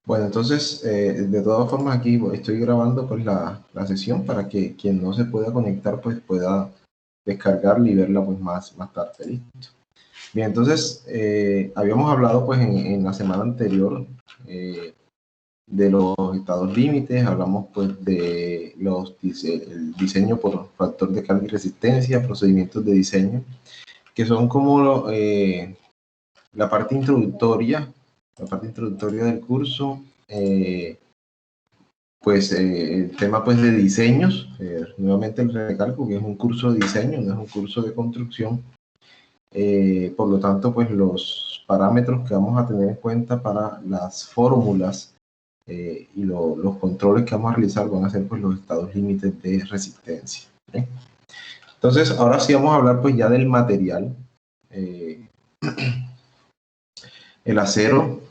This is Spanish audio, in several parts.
Bueno, entonces, de todas formas aquí estoy grabando pues la sesión para que quien no se pueda conectar pues pueda descargarla y verla pues más tarde. ¿Listo? Bien, entonces habíamos hablado pues en la semana anterior de los estados límites, hablamos pues de el diseño por factor de carga y resistencia, procedimientos de diseño, que son como la parte introductoria del curso. El tema pues de diseños, nuevamente el recalco que es un curso de diseño, no es un curso de construcción. Por lo tanto, pues los parámetros que vamos a tener en cuenta para las fórmulas y los controles que vamos a realizar van a ser pues los estados límites de resistencia. ¿Okay? Entonces, ahora sí vamos a hablar pues ya del material. El acero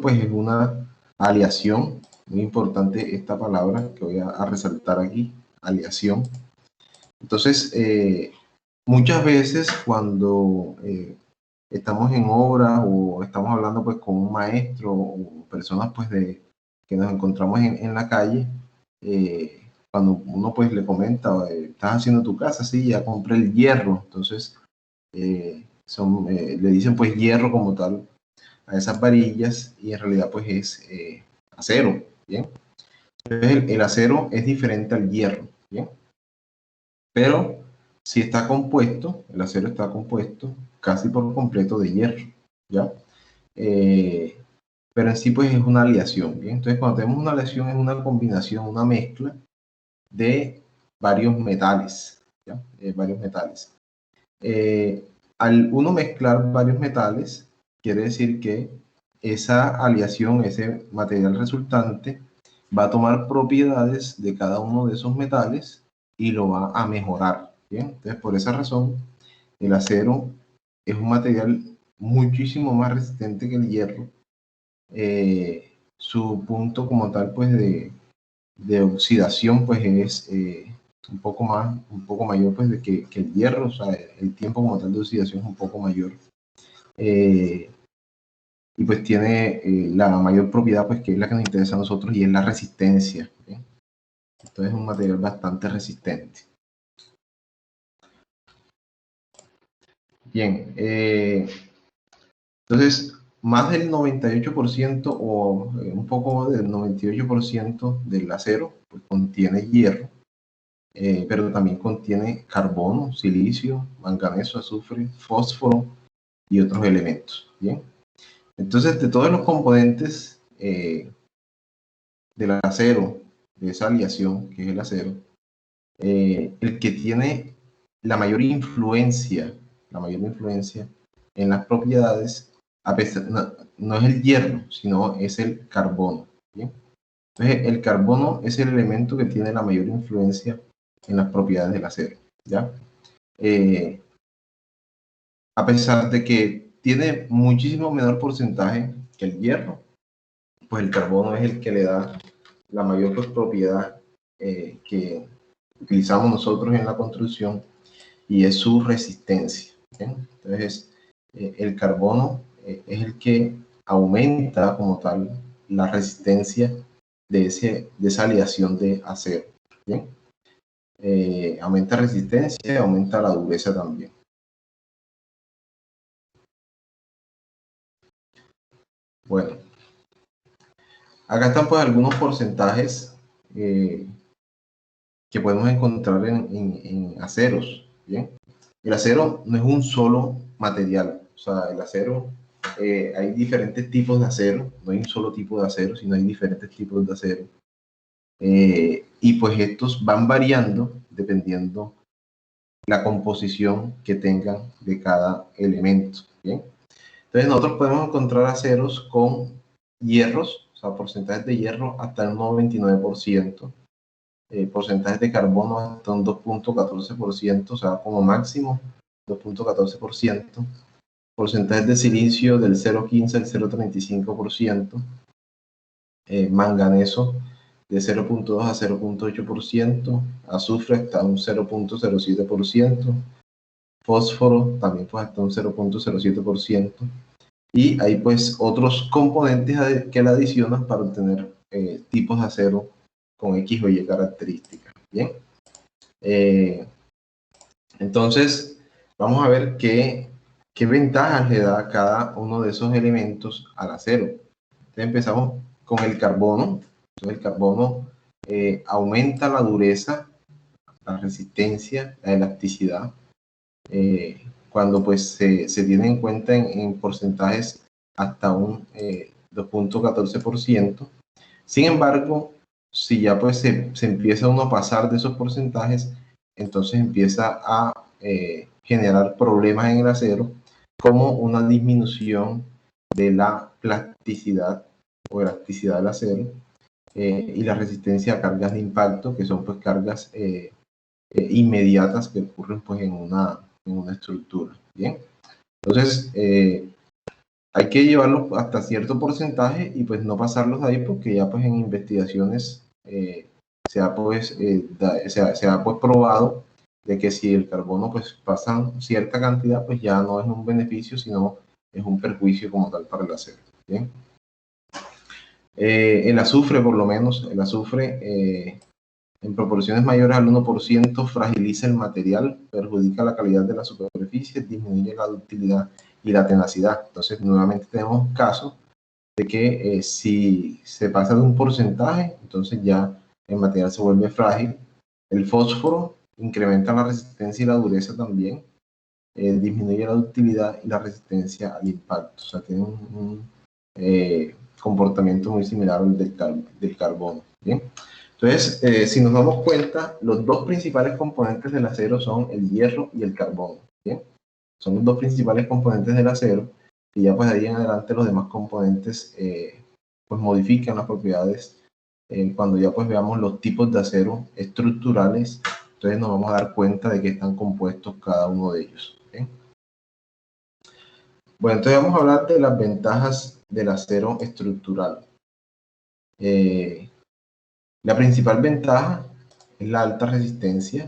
pues es una aleación, muy importante esta palabra que voy a resaltar aquí, aleación. Entonces, muchas veces cuando estamos en obra o estamos hablando pues con un maestro o personas pues que nos encontramos en la calle, cuando uno pues le comenta, estás haciendo tu casa, sí, ya compré el hierro, entonces le dicen pues hierro como tal a esas varillas y en realidad pues es acero, ¿bien? Entonces el acero es diferente al hierro, ¿bien? Pero si está compuesto, el acero está compuesto casi por completo de hierro, ¿ya? Pero en sí pues es una aleación, ¿bien? Entonces cuando tenemos una aleación es una combinación, una mezcla de varios metales, ¿ya? Varios metales. Al uno mezclar varios metales, quiere decir que esa aleación, ese material resultante, va a tomar propiedades de cada uno de esos metales y lo va a mejorar. ¿Bien? Entonces, por esa razón, el acero es un material muchísimo más resistente que el hierro. Su punto como tal, pues, de oxidación, pues, es un poco mayor, pues, que el hierro. O sea, el tiempo como tal de oxidación es un poco mayor. Y pues tiene la mayor propiedad, pues, que es la que nos interesa a nosotros, y es la resistencia. ¿Bien? Entonces es un material bastante resistente. Bien, entonces más del 98% o un poco del 98% del acero pues, contiene hierro, pero también contiene carbono, silicio, manganeso, azufre, fósforo y otros elementos. Bien, entonces de todos los componentes del acero, de esa aleación que es el acero, el que tiene la mayor influencia en las propiedades, a pesar, no es el hierro, sino es el carbono. ¿Bien? Entonces, el carbono es el elemento que tiene la mayor influencia en las propiedades del acero. ¿Ya? A pesar de que tiene muchísimo menor porcentaje que el hierro, pues el carbono es el que le da la mayor propiedad que utilizamos nosotros en la construcción, y es su resistencia. ¿Bien? Entonces, el carbono es el que aumenta como tal la resistencia de esa aleación de acero. ¿Bien? Aumenta resistencia y aumenta la dureza también. Bueno, acá están pues algunos porcentajes que podemos encontrar en aceros. ¿Bien? El acero no es un solo material, o sea, el acero, hay diferentes tipos de acero, no hay un solo tipo de acero, sino hay diferentes tipos de acero. Y pues estos van variando dependiendo la composición que tengan de cada elemento. ¿Bien? Entonces nosotros podemos encontrar aceros con hierros, o sea, porcentajes de hierro hasta el 99%, porcentajes de carbono hasta un 2.14%, o sea, como máximo 2.14%, porcentajes de silicio del 0.15 al 0.35%, manganeso de 0.2 a 0.8%, azufre hasta un 0.07%, fósforo también pues hasta un 0.07%, y hay pues otros componentes que le adicionan para obtener tipos de acero con X o Y características. Bien, entonces vamos a ver qué ventajas le da cada uno de esos elementos al acero. Entonces empezamos con el carbono. Entonces el carbono aumenta la dureza, la resistencia, la elasticidad, cuando pues se tiene en cuenta en porcentajes hasta un 2.14%. Sin embargo, si ya pues se empieza uno a pasar de esos porcentajes, entonces empieza a generar problemas en el acero, como una disminución de la plasticidad o elasticidad del acero, y la resistencia a cargas de impacto, que son pues cargas inmediatas que ocurren pues en una estructura. Bien, entonces hay que llevarlos hasta cierto porcentaje y pues no pasarlos de ahí, porque ya pues en investigaciones se ha pues probado de que si el carbono pues pasa cierta cantidad, pues ya no es un beneficio, sino es un perjuicio como tal para el acero. Bien, el azufre, por lo menos el azufre en proporciones mayores al 1% fragiliza el material, perjudica la calidad de la superficie, disminuye la ductilidad y la tenacidad. Entonces, nuevamente tenemos casos de que si se pasa de un porcentaje, entonces ya el material se vuelve frágil. El fósforo incrementa la resistencia y la dureza también, disminuye la ductilidad y la resistencia al impacto. O sea, tiene un comportamiento muy similar al del carbono. Bien. Entonces, si nos damos cuenta, los dos principales componentes del acero son el hierro y el carbono. ¿Bien? Son los dos principales componentes del acero, y ya pues de ahí en adelante los demás componentes pues modifican las propiedades. Cuando ya pues veamos los tipos de acero estructurales, entonces nos vamos a dar cuenta de que están compuestos cada uno de ellos. ¿Bien? Bueno, entonces vamos a hablar de las ventajas del acero estructural. La principal ventaja es la alta resistencia.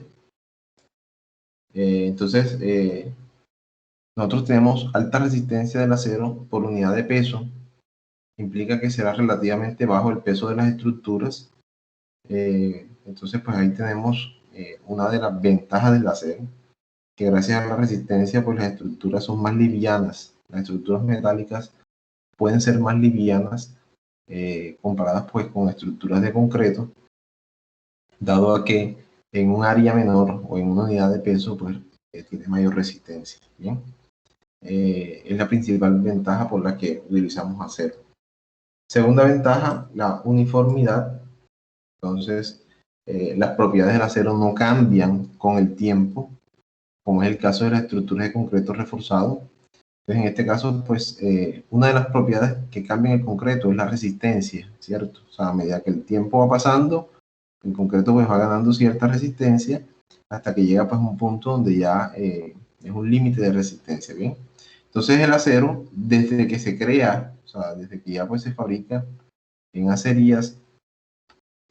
Entonces, nosotros tenemos alta resistencia del acero por unidad de peso. Implica que será relativamente bajo el peso de las estructuras. Entonces, pues ahí tenemos una de las ventajas del acero, que gracias a la resistencia, pues las estructuras son más livianas. Las estructuras metálicas pueden ser más livianas comparadas pues con estructuras de concreto, dado a que en un área menor o en una unidad de peso pues tiene mayor resistencia. Bien, es la principal ventaja por la que utilizamos acero. Segunda ventaja, la uniformidad. Entonces, las propiedades del acero no cambian con el tiempo, como es el caso de las estructuras de concreto reforzado. Entonces, en este caso, pues, una de las propiedades que cambia en el concreto es la resistencia, ¿cierto? O sea, a medida que el tiempo va pasando, el concreto pues va ganando cierta resistencia, hasta que llega pues a un punto donde ya es un límite de resistencia, ¿bien? Entonces el acero, desde que se crea, o sea, desde que ya pues se fabrica en acerías,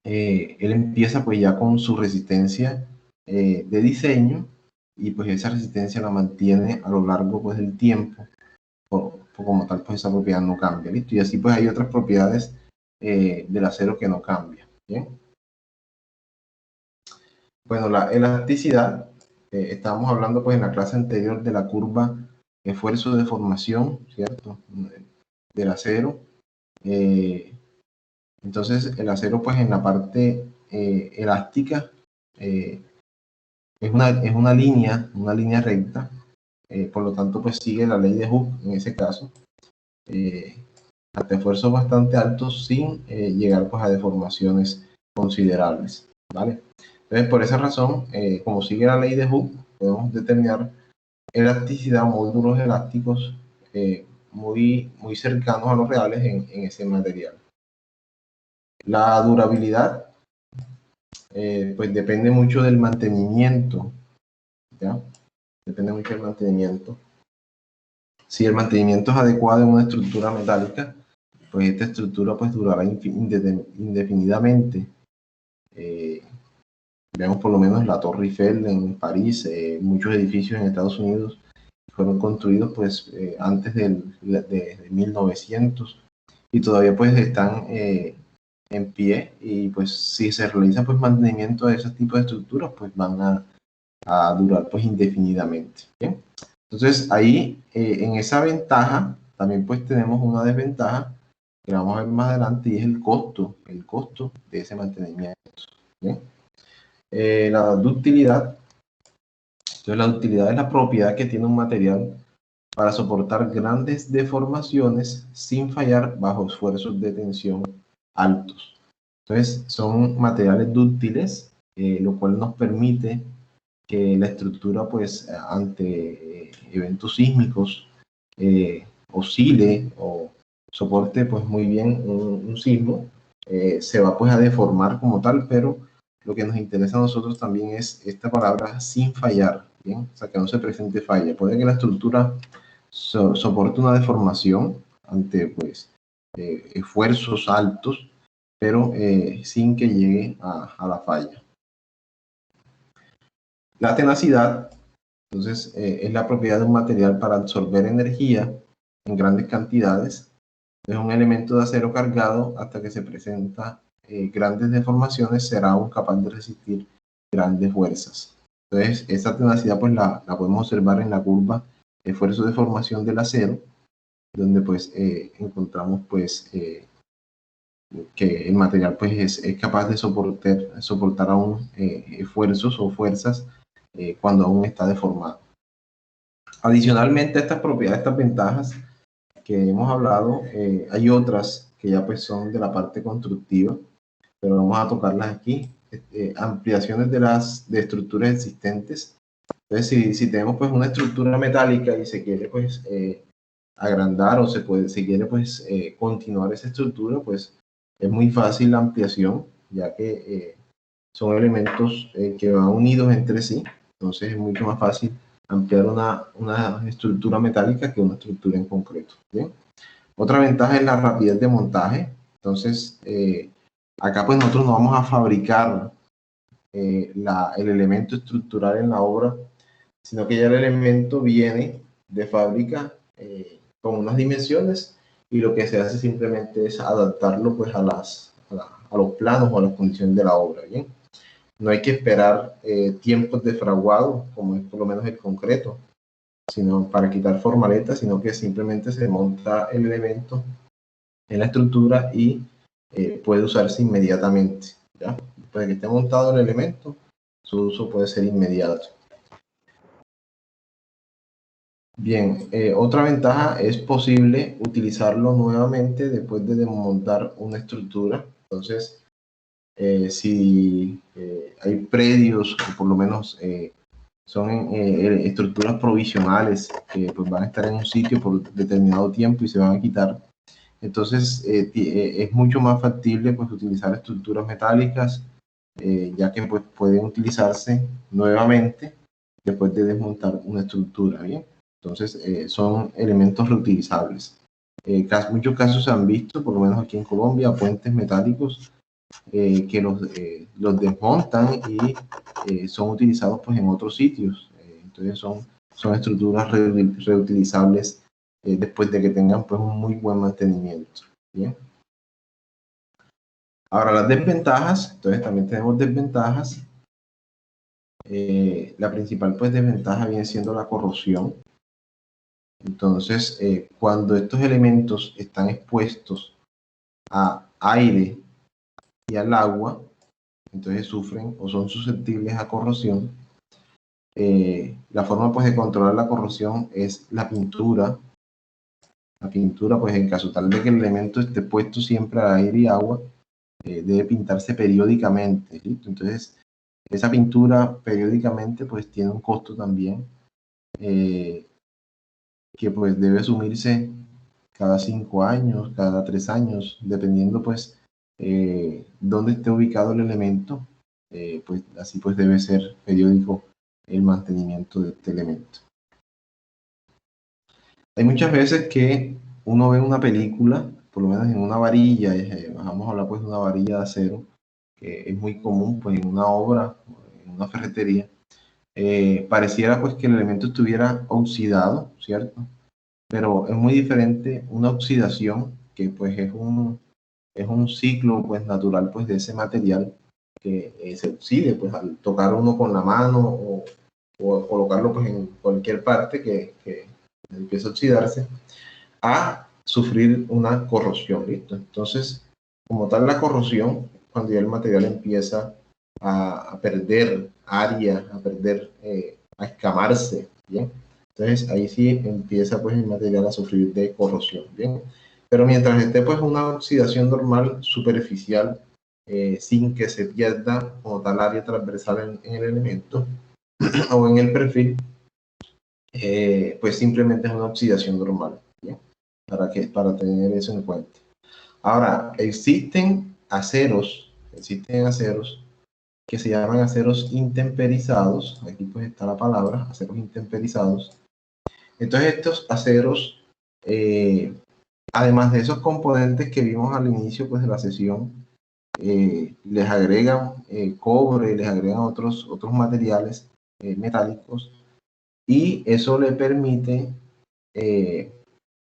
él empieza pues ya con su resistencia de diseño, y pues esa resistencia la mantiene a lo largo pues del tiempo, como tal pues esa propiedad no cambia, ¿listo? Y así pues hay otras propiedades del acero que no cambian, ¿bien? Bueno, la elasticidad, estábamos hablando pues en la clase anterior de la curva esfuerzo de formación, ¿cierto? Del acero. Entonces el acero pues en la parte elástica es una línea recta, por lo tanto pues sigue la ley de Hooke en ese caso, hasta esfuerzos bastante altos sin llegar pues a deformaciones considerables, ¿vale? Entonces por esa razón, como sigue la ley de Hooke, podemos determinar elasticidad, módulos elásticos muy cercanos a los reales en ese material. La durabilidad pues depende mucho del mantenimiento, ¿ya? Depende mucho del mantenimiento. Si el mantenimiento es adecuado en una estructura metálica, pues esta estructura pues durará indefinidamente. Veamos por lo menos la Torre Eiffel en París, muchos edificios en Estados Unidos fueron construidos pues antes de 1900 y todavía pues están en pie, y pues si se realiza pues mantenimiento de ese tipo de estructuras pues van a durar pues indefinidamente. ¿Bien? Entonces ahí en esa ventaja también pues tenemos una desventaja que vamos a ver más adelante, y es el costo de ese mantenimiento. ¿Bien? La ductilidad. Entonces la ductilidad es la propiedad que tiene un material para soportar grandes deformaciones sin fallar bajo esfuerzos de tensión altos. Entonces son materiales dúctiles, lo cual nos permite que la estructura pues ante eventos sísmicos oscile o soporte pues muy bien un sismo. Se va pues a deformar como tal, pero lo que nos interesa a nosotros también es esta palabra sin fallar, ¿bien? O sea, que no se presente falla. Puede que la estructura soporte una deformación ante pues esfuerzos altos, pero sin que llegue a la falla. La tenacidad, entonces, es la propiedad de un material para absorber energía en grandes cantidades. Es un elemento de acero cargado hasta que se presenta grandes deformaciones, será aún capaz de resistir grandes fuerzas. Entonces, esa tenacidad pues la podemos observar en la curva de esfuerzo de formación del acero, donde pues encontramos pues que el material pues es capaz de soportar aún esfuerzos o fuerzas cuando aún está deformado. Adicionalmente a estas propiedades, estas ventajas que hemos hablado, hay otras que ya pues son de la parte constructiva, pero vamos a tocarlas aquí. Ampliaciones de estructuras existentes. Entonces, si tenemos pues una estructura metálica y se quiere pues agrandar, o se quiere pues continuar esa estructura, pues es muy fácil la ampliación, ya que son elementos que van unidos entre sí. Entonces es mucho más fácil ampliar una estructura metálica que una estructura en concreto. ¿Bien? Otra ventaja es la rapidez de montaje. Entonces, acá pues nosotros no vamos a fabricar el elemento estructural en la obra, sino que ya el elemento viene de fábrica con unas dimensiones, y lo que se hace simplemente es adaptarlo pues a los planos o a las condiciones de la obra. ¿Bien? No hay que esperar tiempos de fraguado, como es por lo menos el concreto, sino para quitar formaletas, sino que simplemente se monta el elemento en la estructura y puede usarse inmediatamente. ¿Ya? Después de que esté montado el elemento, su uso puede ser inmediato. Bien, otra ventaja es posible utilizarlo nuevamente después de desmontar una estructura. Entonces, si hay predios, o por lo menos son estructuras provisionales que pues, van a estar en un sitio por determinado tiempo y se van a quitar, entonces es mucho más factible pues, utilizar estructuras metálicas, ya que pues, pueden utilizarse nuevamente después de desmontar una estructura. ¿Bien? Entonces son elementos reutilizables. Muchos casos se han visto, por lo menos aquí en Colombia, puentes metálicos que los desmontan y son utilizados pues, en otros sitios. Entonces son estructuras reutilizables después de que tengan pues, un muy buen mantenimiento. ¿Bien? Ahora las desventajas, entonces también tenemos desventajas. La principal pues, desventaja viene siendo la corrosión. Entonces, cuando estos elementos están expuestos a aire y al agua, entonces sufren o son susceptibles a corrosión. La forma pues de controlar la corrosión es la pintura. La pintura, pues en caso tal de que el elemento esté puesto siempre a aire y agua, debe pintarse periódicamente. ¿Listo? Entonces, esa pintura periódicamente pues tiene un costo también, que pues debe asumirse cada 5 años, cada 3 años, dependiendo pues dónde esté ubicado el elemento, pues así pues debe ser periódico el mantenimiento de este elemento. Hay muchas veces que uno ve una película, por lo menos en una varilla, vamos a hablar pues de una varilla de acero, que es muy común pues en una obra, en una ferretería, pareciera pues que el elemento estuviera oxidado, ¿cierto? Pero es muy diferente una oxidación, que pues es un ciclo pues natural pues de ese material que se oxide pues al tocar uno con la mano o colocarlo pues en cualquier parte que empiece a oxidarse, a sufrir una corrosión, ¿listo? Entonces, como tal la corrosión, cuando ya el material empieza a perder área, a perder, a escamarse, ¿bien? Entonces ahí sí empieza pues el material a sufrir de corrosión, ¿bien? Pero mientras esté pues una oxidación normal, superficial, sin que se pierda como tal área transversal en el elemento o en el perfil, pues simplemente es una oxidación normal, ¿bien? Para tener eso en cuenta. Ahora, existen aceros que se llaman aceros intemperizados. Aquí pues está la palabra, aceros intemperizados. Entonces estos aceros, además de esos componentes que vimos al inicio pues, de la sesión, les agregan cobre, les agregan otros materiales metálicos, y eso le permite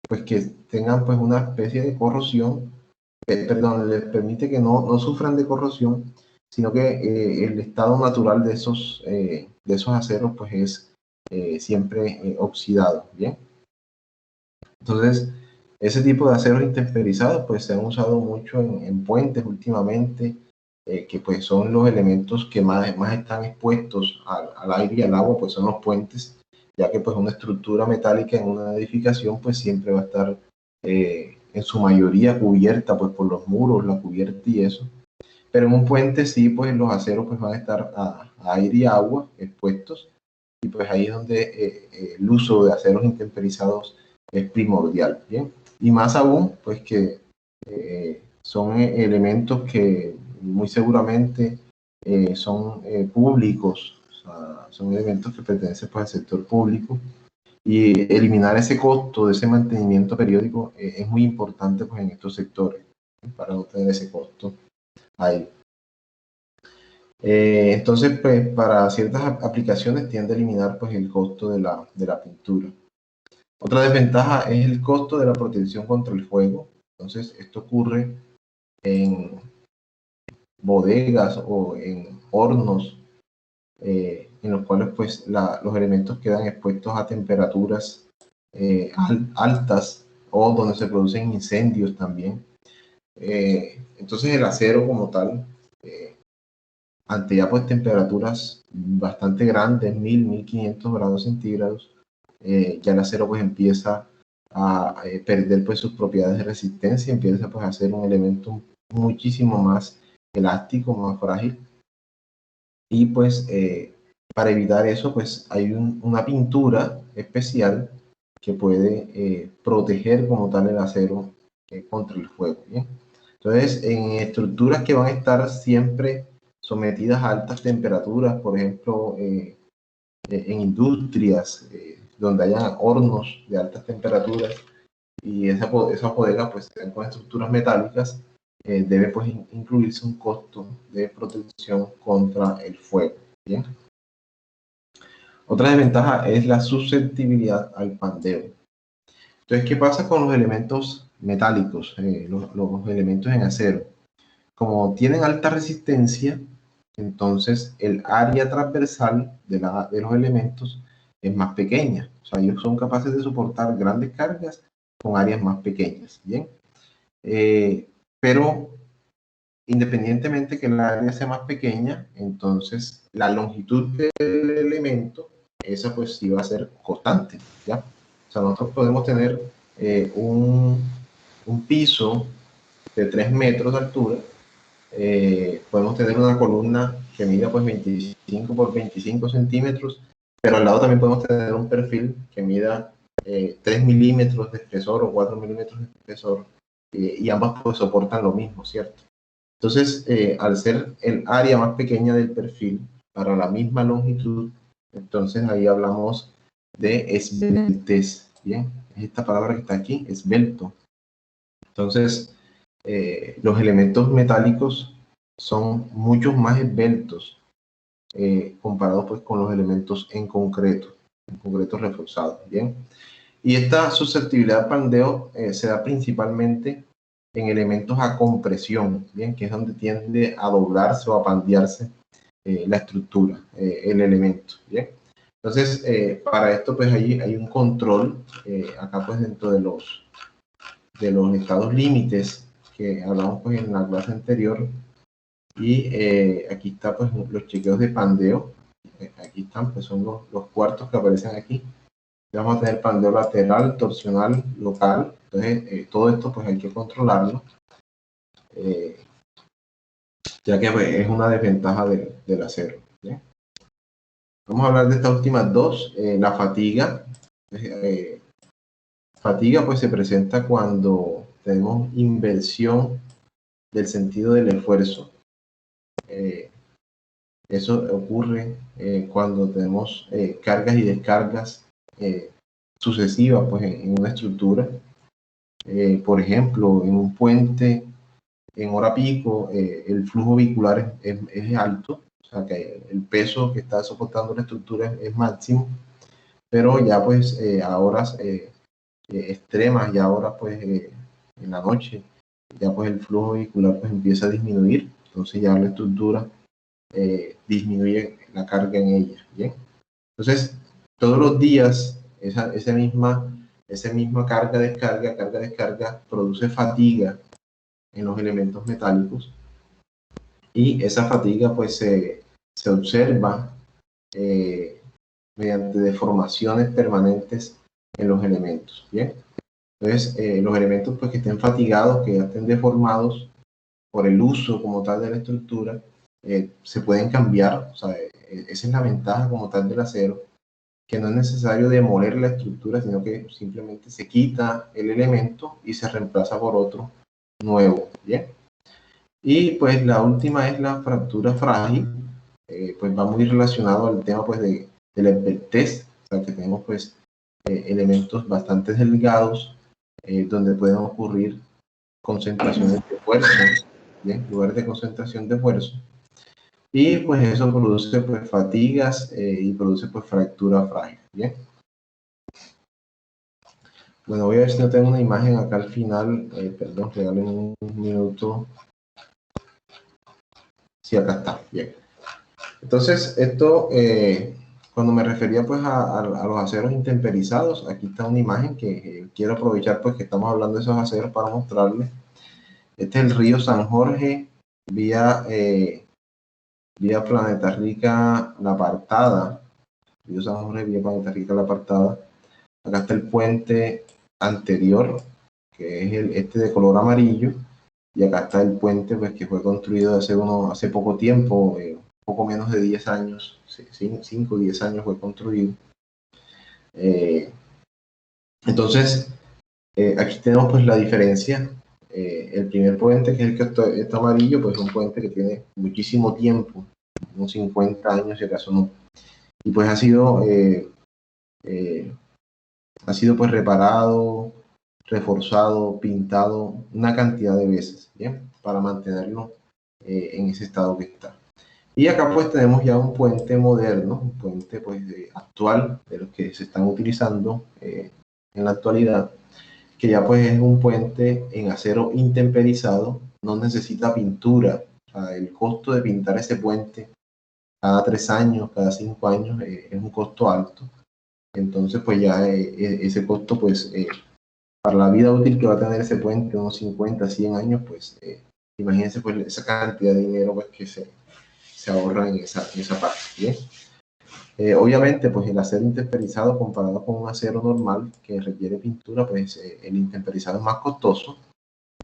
pues que tengan pues una especie de corrosión, perdón, les permite que no sufran de corrosión, sino que el estado natural de esos aceros pues es siempre oxidado, ¿bien? Entonces, ese tipo de aceros intemperizados pues se han usado mucho en puentes últimamente, que pues son los elementos que más están expuestos al aire y al agua, pues son los puentes, ya que pues una estructura metálica en una edificación pues siempre va a estar en su mayoría cubierta pues por los muros, la cubierta y eso. Pero en un puente sí, pues los aceros pues van a estar a aire y agua expuestos, y pues ahí es donde el uso de aceros intemperizados es primordial, ¿bien? Y más aún, pues que son elementos que muy seguramente son públicos, o sea, son elementos que pertenecen pues, al sector público, y eliminar ese costo de ese mantenimiento periódico es muy importante pues, en estos sectores, ¿sí? Para no tener ese costo ahí. Entonces, pues, para ciertas aplicaciones tiende a eliminar pues, el costo de la pintura. Otra desventaja es el costo de la protección contra el fuego. Entonces, esto ocurre en bodegas o en hornos en los cuales pues, los elementos quedan expuestos a temperaturas altas, o donde se producen incendios también. Entonces, el acero como tal, ante ya pues temperaturas bastante grandes, 1500 grados centígrados, ya el acero pues empieza a perder pues sus propiedades de resistencia, empieza pues a ser un elemento muchísimo más elástico, más frágil, y pues para evitar eso pues hay una pintura especial que puede proteger como tal el acero contra el fuego, ¿bien? Entonces, en estructuras que van a estar siempre sometidas a altas temperaturas, por ejemplo, en industrias donde haya hornos de altas temperaturas, y esas bodegas pues sean con estructuras metálicas, debe pues incluirse un costo de protección contra el fuego, ¿bien? Otra desventaja es la susceptibilidad al pandeo. Entonces, ¿qué pasa con los elementos metálicos, los elementos en acero? Como tienen alta resistencia, entonces el área transversal de los elementos es más pequeña. O sea, ellos son capaces de soportar grandes cargas con áreas más pequeñas, ¿bien? Pero independientemente que la área sea más pequeña, entonces la longitud del elemento, esa pues sí va a ser constante, ¿ya? O sea, nosotros podemos tener un piso de 3 metros de altura, podemos tener una columna que mida pues 25 por 25 centímetros, pero al lado también podemos tener un perfil que mida 3 milímetros de espesor o 4 milímetros de espesor, y ambas pues soportan lo mismo, ¿cierto? Entonces, al ser el área más pequeña del perfil para la misma longitud, entonces ahí hablamos de esbeltez, ¿bien? Es esta palabra que está aquí, esbelto. Entonces, los elementos metálicos son mucho más esbeltos comparado pues con los elementos en concreto reforzado, ¿bien? Y esta susceptibilidad al pandeo se da principalmente en elementos a compresión, ¿bien? Que es donde tiende a doblarse o a pandearse la estructura, el elemento, ¿bien? Entonces, para esto pues hay un control, acá pues dentro de los estados límites que hablamos pues en la clase anterior, y aquí está pues los chequeos de pandeo, aquí están, pues son los cuartos que aparecen aquí. Vamos a tener pandeo lateral, torsional, local. Entonces, todo esto pues hay que controlarlo, ya que pues, es una desventaja del acero, ¿sí? Vamos a hablar de estas últimas dos. La fatiga. Fatiga pues se presenta cuando tenemos inversión del sentido del esfuerzo. Eso ocurre cuando tenemos cargas y descargas sucesivas pues, en una estructura. Por ejemplo, en un puente en hora pico, el flujo vehicular es alto, o sea que el peso que está soportando la estructura es máximo, pero ya pues a horas extremas, ya horas pues en la noche, ya pues el flujo vehicular pues empieza a disminuir, entonces ya la estructura disminuye la carga en ella, ¿bien? Entonces, todos los días esa misma carga-descarga produce fatiga en los elementos metálicos, y esa fatiga pues se observa mediante deformaciones permanentes en los elementos, ¿bien? Entonces, los elementos pues que estén fatigados, que ya estén deformados por el uso como tal de la estructura, se pueden cambiar, o sea, esa es la ventaja como tal del acero, que no es necesario demoler la estructura, sino que simplemente se quita el elemento y se reemplaza por otro nuevo, ¿bien? Y pues la última es la fractura frágil, pues va muy relacionado al tema pues del esbeltez, o sea que tenemos pues elementos bastante delgados donde pueden ocurrir concentraciones de fuerza, ¿bien? Lugares de concentración de fuerza, y pues eso produce pues fatigas y produce pues fractura frágil, ¿bien? Bueno, voy a ver si no tengo una imagen acá al final, perdón, regalen un minuto. Sí, acá está, bien. Entonces, esto, cuando me refería pues a los aceros intemperizados, aquí está una imagen que quiero aprovechar pues que estamos hablando de esos aceros para mostrarles. Este es el río San Jorge, vía Planeta Rica, La Apartada. Río San Jorge, vía Planeta Rica, La Apartada. Acá está el puente anterior, que es este de color amarillo, y acá está el puente pues, que fue construido hace poco tiempo, poco menos de 10 años, 5 o 10 años fue construido. Entonces, aquí tenemos pues la diferencia. El primer puente, que es el que está amarillo, pues es un puente que tiene muchísimo tiempo, unos 50 años si acaso no. Y pues ha sido pues reparado, reforzado, pintado una cantidad de veces, ¿bien? Para mantenerlo en ese estado que está. Y acá pues tenemos ya un puente moderno, un puente pues actual, de los que se están utilizando en la actualidad, que ya pues es un puente en acero intemperizado, no necesita pintura. O sea, el costo de pintar ese puente cada 3 años, cada 5 años, es un costo alto. Entonces pues ya ese costo pues para la vida útil que va a tener ese puente, unos 50, 100 años, pues imagínense pues esa cantidad de dinero pues, que se ahorra en esa parte, ¿bien? Obviamente, pues el acero intemperizado comparado con un acero normal que requiere pintura, pues el intemperizado es más costoso,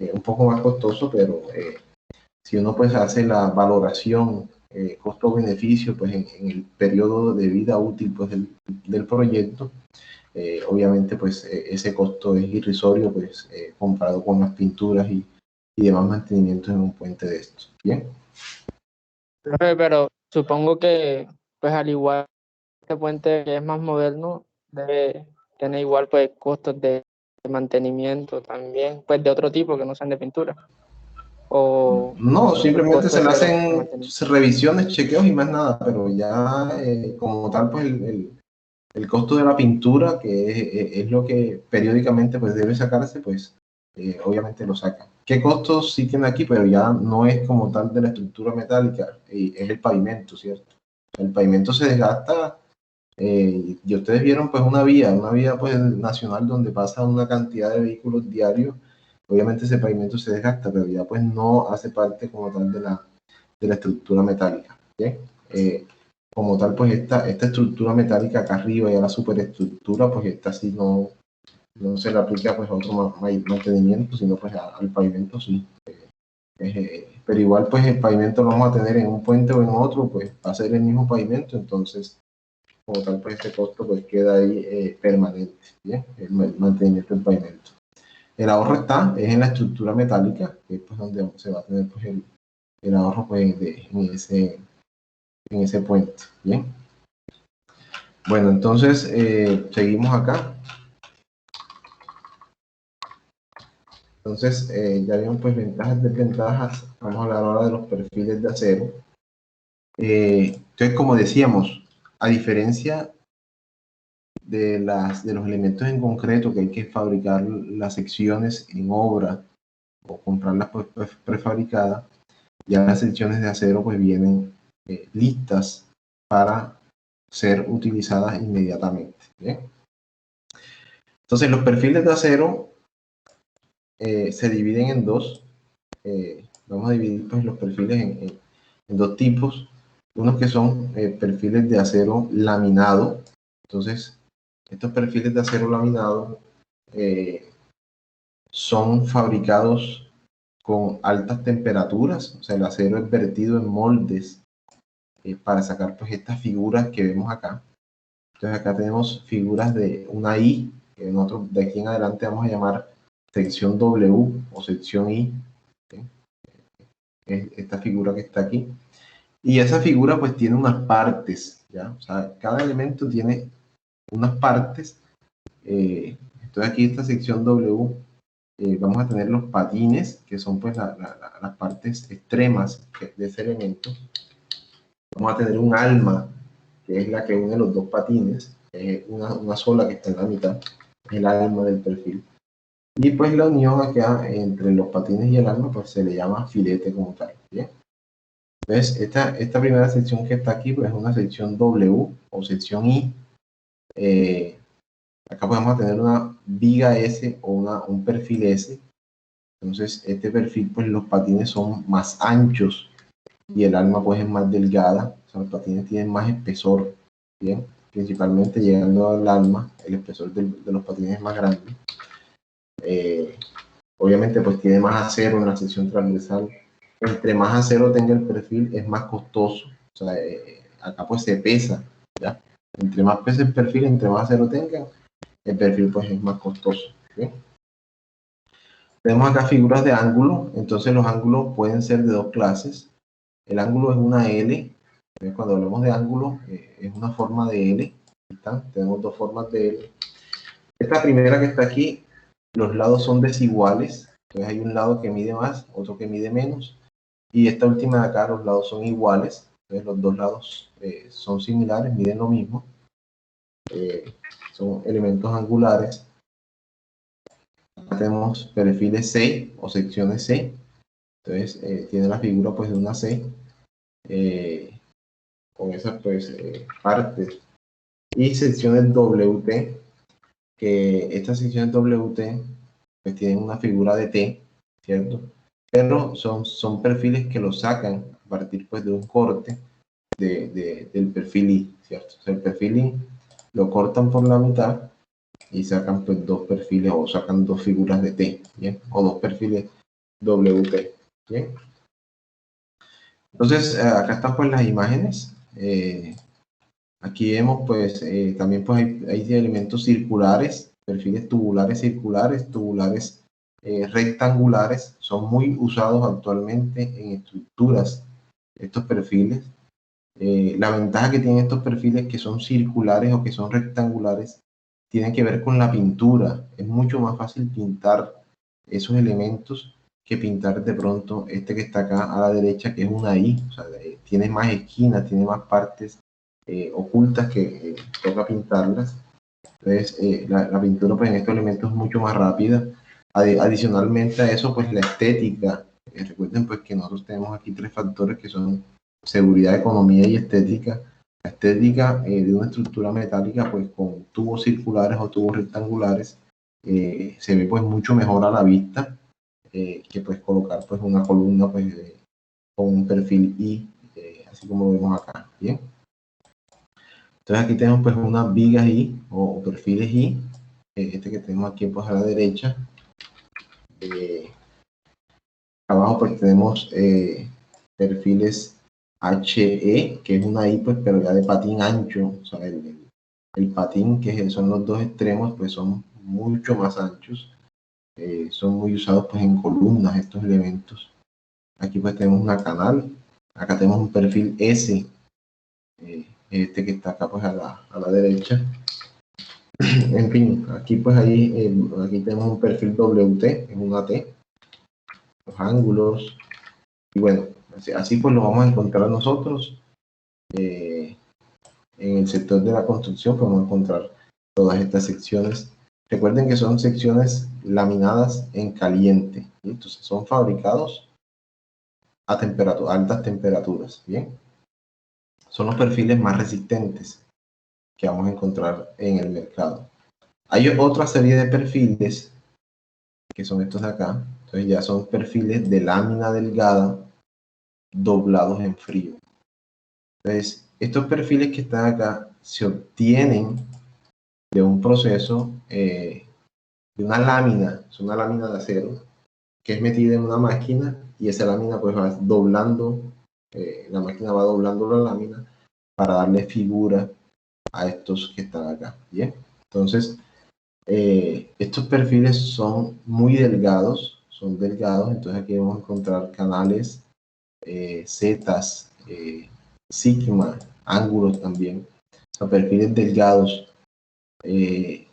un poco más costoso, pero si uno pues hace la valoración costo-beneficio, pues en el periodo de vida útil pues del proyecto, obviamente pues ese costo es irrisorio pues comparado con las pinturas y demás mantenimientos en un puente de estos, ¿bien? Pero supongo que pues al igual este puente que es más moderno debe tener igual pues costos de mantenimiento también, pues de otro tipo que no sean de pintura. o No, el simplemente costo se de le cero de hacen mantenimiento. revisiones, chequeos y más nada, pero ya como tal, pues el costo de la pintura, que es lo que periódicamente pues debe sacarse, pues obviamente lo saca. ¿Qué costos sí tiene aquí? Pero ya no es como tal de la estructura metálica, es el pavimento, ¿cierto? El pavimento se desgasta y ustedes vieron pues una vía pues nacional donde pasa una cantidad de vehículos diarios. Obviamente ese pavimento se desgasta, pero ya pues no hace parte como tal de la estructura metálica. ¿Sí? Como tal, pues esta estructura metálica acá arriba, ya la superestructura, pues esta sí no se le aplica pues a otro mantenimiento, sino pues al pavimento sí. Pero igual pues el pavimento lo vamos a tener en un puente o en otro, pues va a ser el mismo pavimento, entonces como tal pues este costo pues queda ahí permanente, ¿bien? El mantenimiento del pavimento. El ahorro es en la estructura metálica, que es pues donde se va a tener pues el ahorro pues en ese puente, ¿bien? Bueno, entonces seguimos acá. Entonces ya vimos pues ventajas, desventajas. Vamos a hablar ahora de los perfiles de acero. Entonces, como decíamos, a diferencia de los elementos en concreto que hay que fabricar las secciones en obra o comprarlas pues, prefabricadas, ya las secciones de acero pues vienen listas para ser utilizadas inmediatamente. ¿Bien? Entonces los perfiles de acero se dividen en dos. Vamos a dividir pues, los perfiles en dos tipos. Unos que son perfiles de acero laminado. Entonces, estos perfiles de acero laminado son fabricados con altas temperaturas. O sea, el acero es vertido en moldes para sacar pues, estas figuras que vemos acá. Entonces, acá tenemos figuras de una I, que nosotros de aquí en adelante vamos a llamar sección W o sección I. ¿Sí? Esta figura que está aquí. Y esa figura pues tiene unas partes, ¿ya? O sea, cada elemento tiene unas partes. Entonces aquí esta sección W vamos a tener los patines, que son pues las partes extremas de ese elemento. Vamos a tener un alma, que es la que une los dos patines, una sola que está en la mitad, es el alma del perfil. Y pues la unión acá entre los patines y el alma pues se le llama filete como tal, ¿bien? Entonces, esta primera sección que está aquí pues, es una sección W o sección I. Acá podemos tener una viga S o un perfil S. Entonces, este perfil, pues los patines son más anchos y el alma pues es más delgada. O sea, los patines tienen más espesor, ¿bien? Principalmente llegando al alma, el espesor de los patines es más grande. Obviamente, pues tiene más acero en la sección transversal. Entre más acero tenga el perfil, es más costoso. O sea, acá pues se pesa, ¿ya? Entre más pesa el perfil, entre más acero tenga, el perfil pues es más costoso. ¿Sí? Tenemos acá figuras de ángulo, entonces los ángulos pueden ser de dos clases. El ángulo es una L, entonces cuando hablamos de ángulo es una forma de L. ¿Está? Tenemos dos formas de L. Esta primera que está aquí, los lados son desiguales, entonces hay un lado que mide más, otro que mide menos. Y esta última de acá, los lados son iguales, entonces los dos lados son similares, miden lo mismo. Son elementos angulares. Acá tenemos perfiles C o secciones C. Entonces tiene la figura pues de una C con esas pues partes. Y secciones WT, que estas secciones WT pues tienen una figura de T, ¿cierto? Pero son perfiles que lo sacan a partir pues de un corte del perfil I, ¿cierto? O sea, el perfil I lo cortan por la mitad y sacan pues dos perfiles o sacan dos figuras de T, ¿bien? O dos perfiles WT, ¿bien? Entonces, acá están pues las imágenes. Aquí vemos pues también pues hay elementos circulares, perfiles tubulares rectangulares, son muy usados actualmente en estructuras estos perfiles. La ventaja que tienen estos perfiles que son circulares o que son rectangulares tiene que ver con la pintura. Es mucho más fácil pintar esos elementos que pintar de pronto este que está acá a la derecha, que es una I, o sea, tiene más esquinas, tiene más partes ocultas que toca pintarlas. Entonces, la pintura pues, en estos elementos es mucho más rápida. Adicionalmente a eso, pues la estética. Recuerden pues que nosotros tenemos aquí tres factores que son seguridad, economía y estética. La estética de una estructura metálica pues con tubos circulares o tubos rectangulares se ve pues mucho mejor a la vista que pues colocar pues una columna pues con un perfil I, así como lo vemos acá. Bien. Entonces aquí tenemos pues unas vigas I o perfiles I, este que tenemos aquí pues a la derecha. Abajo pues tenemos perfiles HE, que es una I pues pero ya de patín ancho, o sea el patín que son los dos extremos pues son mucho más anchos, son muy usados pues en columnas estos elementos. Aquí pues tenemos una canal, acá tenemos un perfil S, este que está acá pues a la derecha. En fin, aquí pues aquí tenemos un perfil WT, es una T, los ángulos, y bueno, así pues lo vamos a encontrar nosotros. En el sector de la construcción podemos encontrar todas estas secciones. Recuerden que son secciones laminadas en caliente, ¿sí? Entonces son fabricados a altas temperaturas, ¿bien? Son los perfiles más resistentes que vamos a encontrar en el mercado. Hay otra serie de perfiles que son estos de acá. Entonces ya son perfiles de lámina delgada doblados en frío. Entonces, estos perfiles que están acá se obtienen de un proceso de una lámina, es una lámina de acero que es metida en una máquina y esa lámina pues va doblando, la máquina va doblando la lámina para darle figura a estos que están acá. Bien, entonces estos perfiles son muy delgados, entonces aquí vamos a encontrar canales, zetas, sigma, ángulos también, o sea, perfiles delgados,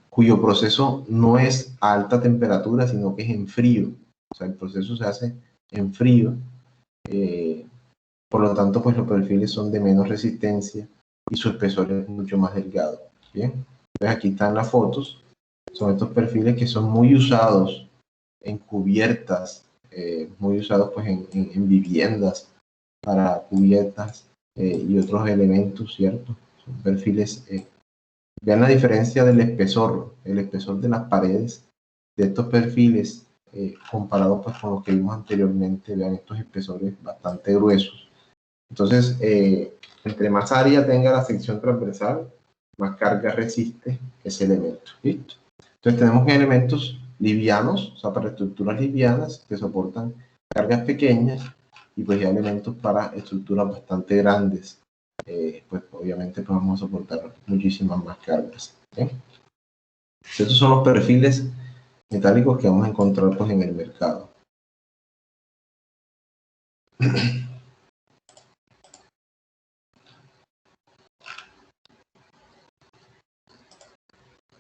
cuyo proceso no es a alta temperatura, sino que es en frío, o sea, el proceso se hace en frío, por lo tanto, pues los perfiles son de menos resistencia y su espesor es mucho más delgado. Bien, entonces aquí están las fotos. Son estos perfiles que son muy usados en cubiertas, muy usados pues en viviendas, para cubiertas y otros elementos, ¿cierto? Son perfiles, vean la diferencia del espesor, el espesor de las paredes de estos perfiles comparado pues con los que vimos anteriormente, vean estos espesores bastante gruesos. Entonces, entre más área tenga la sección transversal, más carga resiste ese elemento. ¿Listo? Entonces tenemos elementos livianos, o sea, para estructuras livianas que soportan cargas pequeñas y pues ya elementos para estructuras bastante grandes, pues obviamente pues vamos a soportar muchísimas más cargas. ¿Okay? Estos son los perfiles metálicos que vamos a encontrar pues en el mercado.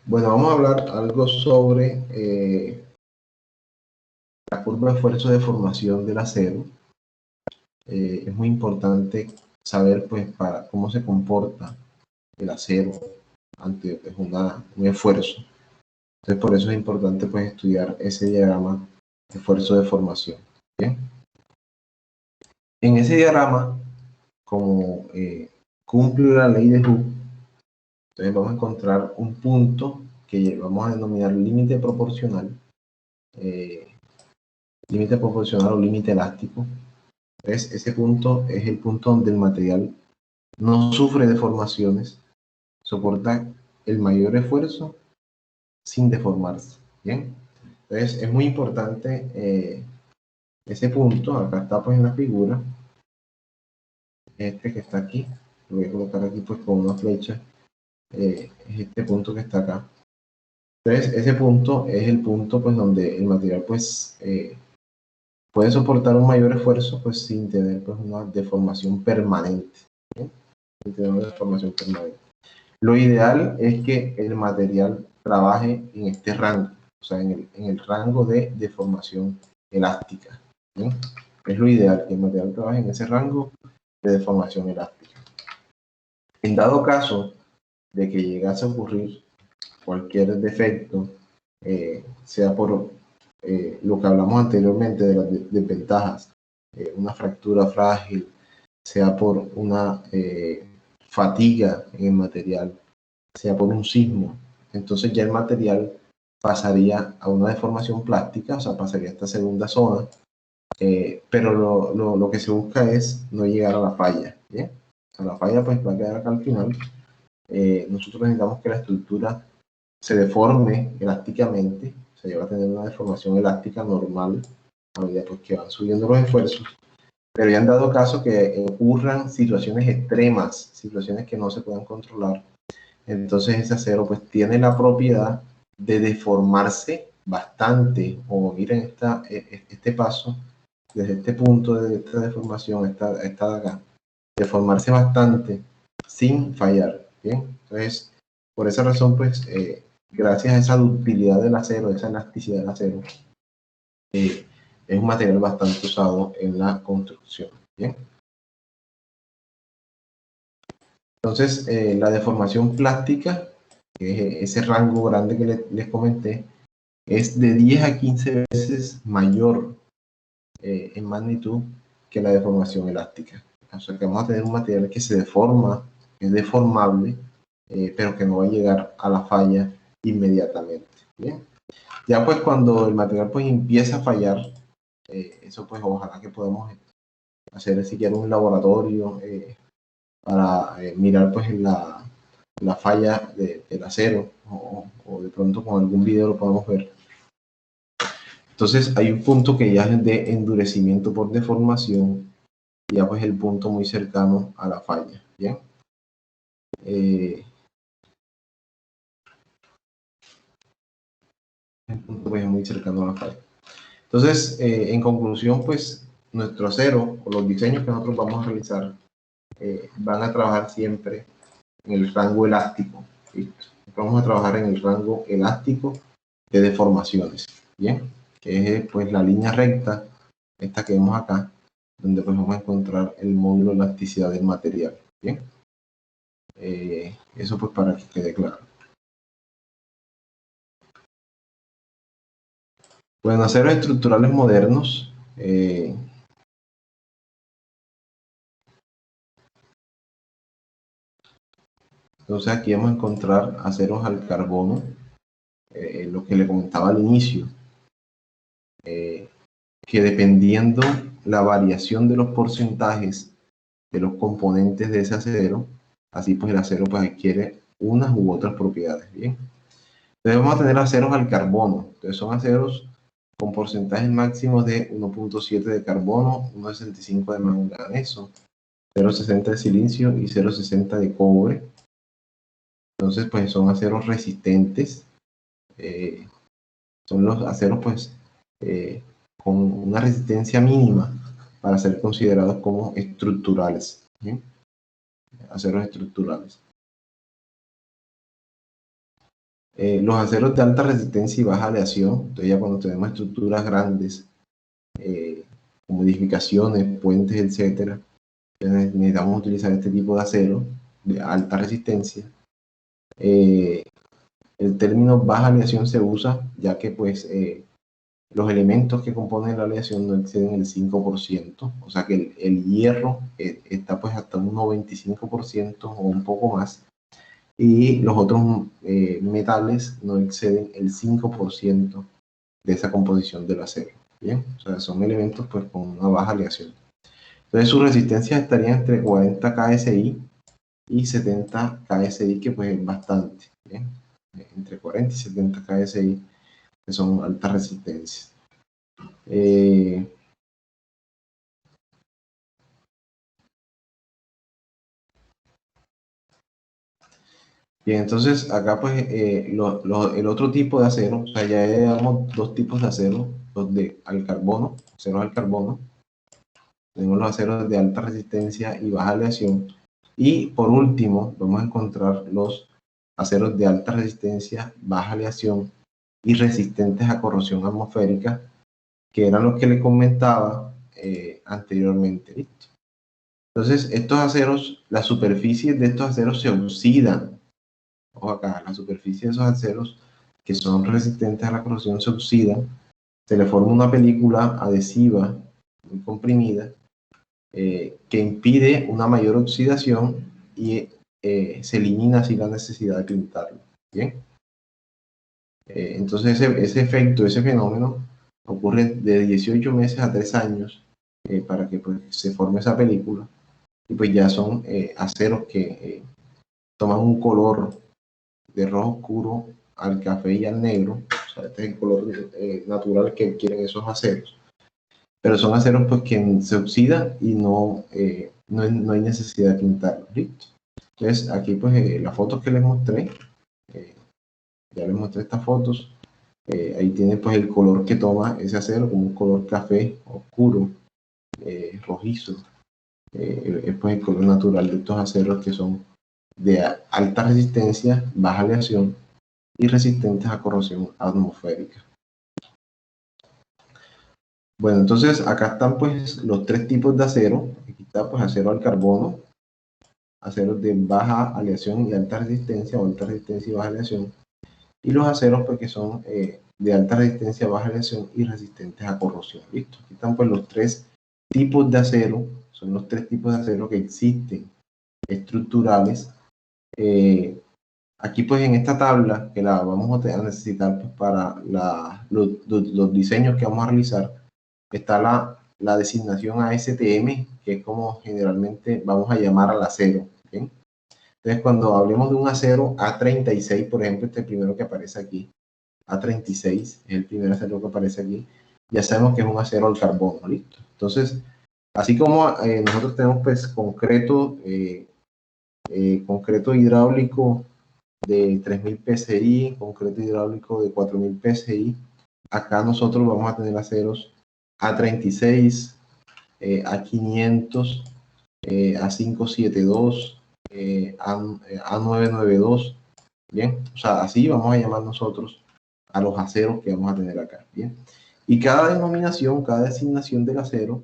Bueno, vamos a hablar algo sobre la curva de esfuerzo de formación del acero. Es muy importante saber pues para cómo se comporta el acero ante pues, un esfuerzo. Entonces por eso es importante pues estudiar ese diagrama de esfuerzo de formación. ¿Bien? En ese diagrama, como cumple la ley de Hooke, entonces vamos a encontrar un punto que vamos a denominar límite proporcional o límite elástico. Entonces, ese punto es el punto donde el material no sufre deformaciones, soporta el mayor esfuerzo sin deformarse. Bien, entonces es muy importante ese punto. Acá está pues en la figura, este que está aquí, lo voy a colocar aquí pues con una flecha, es este punto que está acá. Entonces ese punto es el punto pues donde el material pues puede soportar un mayor esfuerzo pues sin tener pues una deformación permanente. ¿Sí? Sin tener una deformación permanente. Lo ideal es que el material trabaje en este rango, o sea, en el rango de deformación elástica. ¿Bien? Es lo ideal, que el material trabaje en ese rango de deformación elástica. En dado caso de que llegase a ocurrir cualquier defecto, sea por lo que hablamos anteriormente de las desventajas, una fractura frágil, sea por una fatiga en el material, sea por un sismo, entonces ya el material pasaría a una deformación plástica, o sea, pasaría a esta segunda zona, pero lo que se busca es no llegar a la falla, ¿bien? A la falla pues va a quedar acá al final. Nosotros necesitamos que la estructura se deforme elásticamente, o sea, ya va a tener una deformación elástica normal a medida pues, que van subiendo los esfuerzos, pero ya han dado caso que ocurran situaciones extremas, situaciones que no se puedan controlar, entonces ese acero pues tiene la propiedad de deformarse bastante, o miren este paso, desde este punto de esta deformación, esta de acá, deformarse bastante sin fallar, ¿bien? Entonces, por esa razón, pues, gracias a esa ductilidad del acero, esa elasticidad del acero, es un material bastante usado en la construcción, ¿bien? Entonces, la deformación plástica, que es ese rango grande que les comenté, es de 10 a 15 veces mayor en magnitud que la deformación elástica. O sea que vamos a tener un material que se deforma, es deformable, pero que no va a llegar a la falla inmediatamente. ¿Bien? Ya pues cuando el material pues empieza a fallar, eso pues ojalá que podamos hacer siquiera un laboratorio para mirar pues la falla del acero, o de pronto con algún video lo podemos ver. Entonces hay un punto que ya es de endurecimiento por deformación, ya pues el punto muy cercano a la falla, ¿bien? El punto pues, es muy cercano a la falla. Entonces, en conclusión, pues nuestro acero o los diseños que nosotros vamos a realizar van a trabajar siempre en el rango elástico. ¿Listo? Vamos a trabajar en el rango elástico de deformaciones, ¿bien? Que es pues la línea recta, esta que vemos acá, donde pues vamos a encontrar el módulo de elasticidad del material, ¿bien? Eso pues para que quede claro. Bueno, aceros estructurales modernos. Entonces aquí vamos a encontrar aceros al carbono, lo que le comentaba al inicio, que dependiendo la variación de los porcentajes de los componentes de ese acero, así pues el acero pues adquiere unas u otras propiedades, ¿bien? Entonces vamos a tener aceros al carbono, entonces son aceros con porcentajes máximos de 1.7 de carbono, 1.65 de manganeso, 0.60 de silicio y 0.60 de cobre. Entonces pues son aceros resistentes, son los aceros pues con una resistencia mínima para ser considerados como estructurales, ¿sí? Aceros estructurales. Los aceros de alta resistencia y baja aleación, entonces ya cuando tenemos estructuras grandes, como edificaciones, puentes, etcétera, necesitamos utilizar este tipo de acero de alta resistencia. El término baja aleación se usa ya que pues los elementos que componen la aleación no exceden el 5%, o sea que el hierro está pues hasta un 95% o un poco más, y los otros metales no exceden el 5% de esa composición del acero, ¿bien? O sea, son elementos pues con una baja aleación. Entonces sus resistencias estarían entre 40 KSI y 70 KSI, que pues es bastante, ¿bien? Entre 40 y 70 KSI, que son altas resistencias. Bien, entonces acá pues el otro tipo de acero, o sea, ya llevamos dos tipos de acero, los de al carbono, aceros al carbono, tenemos los aceros de alta resistencia y baja aleación, y por último vamos a encontrar los aceros de alta resistencia, baja aleación y resistentes a corrosión atmosférica, que eran los que les comentaba anteriormente. ¿Listo? Entonces, estos aceros, las superficies de estos aceros se oxidan. Ojo acá, la superficie de esos aceros que son resistentes a la corrosión se oxidan, se le forma una película adhesiva muy comprimida que impide una mayor oxidación y se elimina así la necesidad de pintarlo. Bien. Entonces ese efecto, ese fenómeno ocurre de 18 meses a 3 años para que pues, se forme esa película, y pues ya son aceros que toman un color de rojo oscuro al café y al negro. O sea, este es el color natural que quieren esos aceros, pero son aceros pues que se oxidan y no hay necesidad de pintarlos. ¿Listo? Entonces aquí pues las fotos que les mostré, ya les mostré estas fotos. Ahí tiene pues el color que toma ese acero, como un color café oscuro, rojizo. Es pues el color natural de estos aceros que son de alta resistencia, baja aleación y resistentes a corrosión atmosférica. Bueno, entonces acá están pues los tres tipos de acero. Aquí está pues acero al carbono, aceros de baja aleación y alta resistencia, o alta resistencia y baja aleación, y los aceros pues que son de alta resistencia, baja aleación y resistentes a corrosión. Listo, aquí están pues los tres tipos de acero, son los tres tipos de acero que existen estructurales. Aquí pues en esta tabla, que la vamos a necesitar pues, para los diseños que vamos a realizar, está la designación ASTM, que es como generalmente vamos a llamar al acero. ¿Bien? Entonces cuando hablemos de un acero A36, por ejemplo, este primero que aparece aquí, A36 es el primer acero que aparece aquí, ya sabemos que es un acero al carbono. ¿Listo? Entonces, así como nosotros tenemos pues concreto hidráulico de 3000 PSI, concreto hidráulico de 4000 PSI, acá nosotros vamos a tener aceros A36, A500, A572, A992, bien, o sea, así vamos a llamar nosotros a los aceros que vamos a tener acá, bien. Y cada denominación, cada designación del acero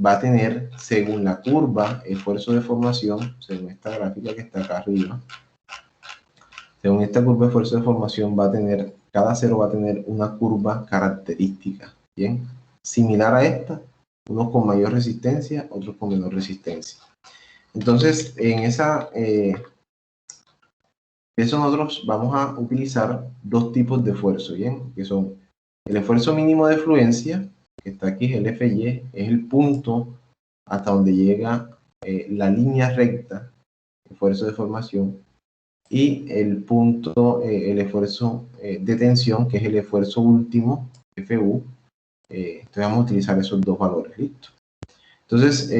va a tener, según la curva, esfuerzo de formación, según esta gráfica que está acá arriba, según esta curva de esfuerzo de formación va a tener, cada acero va a tener una curva característica, bien, similar a esta, unos con mayor resistencia, otros con menor resistencia. Entonces, en eso nosotros vamos a utilizar dos tipos de esfuerzo, ¿bien? Que son el esfuerzo mínimo de fluencia, que está aquí, el FY, es el punto hasta donde llega la línea recta, esfuerzo de formación, y el punto, el esfuerzo de tensión, que es el esfuerzo último, FU. Entonces vamos a utilizar esos dos valores, ¿listo? Entonces,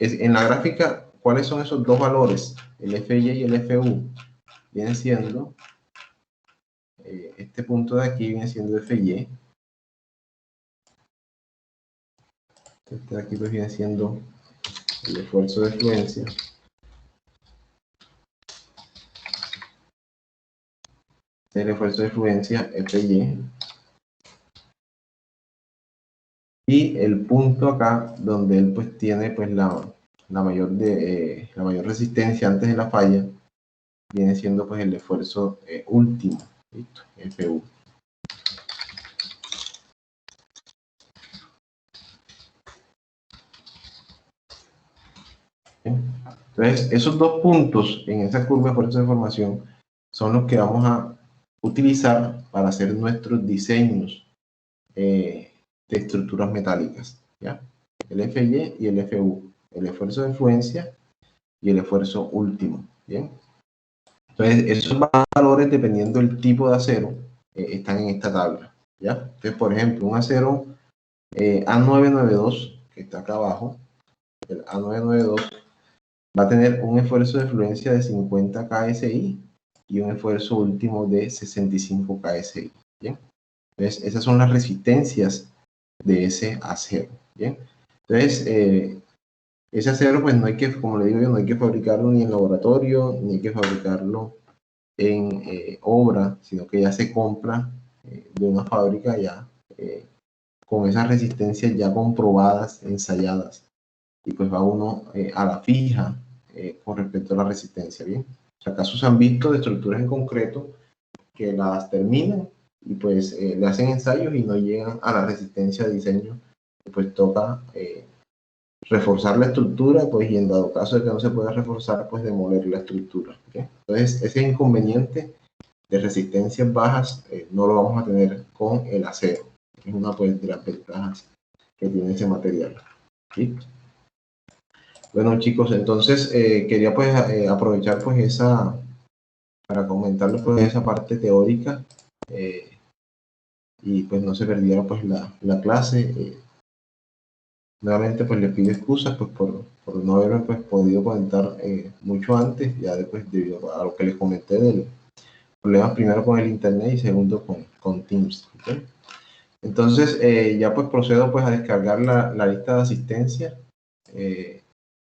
en la gráfica, ¿cuáles son esos dos valores? El FY y el FU. Viene siendo, este punto de aquí viene siendo FY. Este de aquí pues viene siendo el esfuerzo de fluencia. El esfuerzo de fluencia FY. Y el punto acá donde él pues tiene pues la mayor resistencia antes de la falla viene siendo pues el esfuerzo último, ¿listo? FU. Entonces, esos dos puntos en esa curva de esfuerzo de formación son los que vamos a utilizar para hacer nuestros diseños de estructuras metálicas, ¿ya? El FY y el FU, el esfuerzo de influencia y el esfuerzo último, ¿bien? Entonces, esos valores, dependiendo del tipo de acero, están en esta tabla, ¿ya? Entonces, por ejemplo, un acero A992, que está acá abajo, el A992, va a tener un esfuerzo de fluencia de 50 KSI y un esfuerzo último de 65 KSI, ¿bien? Entonces, esas son las resistencias de ese acero, ¿bien? Entonces, ese acero, pues no hay que, como le digo yo, no hay que fabricarlo ni en laboratorio, ni hay que fabricarlo en obra, sino que ya se compra de una fábrica ya con esas resistencias ya comprobadas, ensayadas, y pues va uno a la fija con respecto a la resistencia, ¿bien? O sea, casos se han visto de estructuras en concreto que las terminan y pues le hacen ensayos y no llegan a la resistencia de diseño, y pues toca reforzar la estructura, pues, y en dado caso de que no se pueda reforzar, pues demoler la estructura, ¿okay? Entonces, ese inconveniente de resistencias bajas no lo vamos a tener con el acero. Es una, pues, de las ventajas que tiene ese material, ¿sí? Bueno, chicos, entonces quería pues aprovechar pues esa, para comentarles pues esa parte teórica y pues no se perdiera pues la clase. Nuevamente pues les pido excusas pues por no haberme pues podido conectar mucho antes, ya después debido a lo que les comenté del problema primero con el internet y segundo con Teams, ¿okay? Entonces ya pues procedo pues a descargar la lista de asistencia.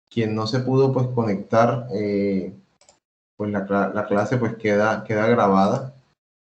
Quien no se pudo pues conectar, pues la clase pues queda grabada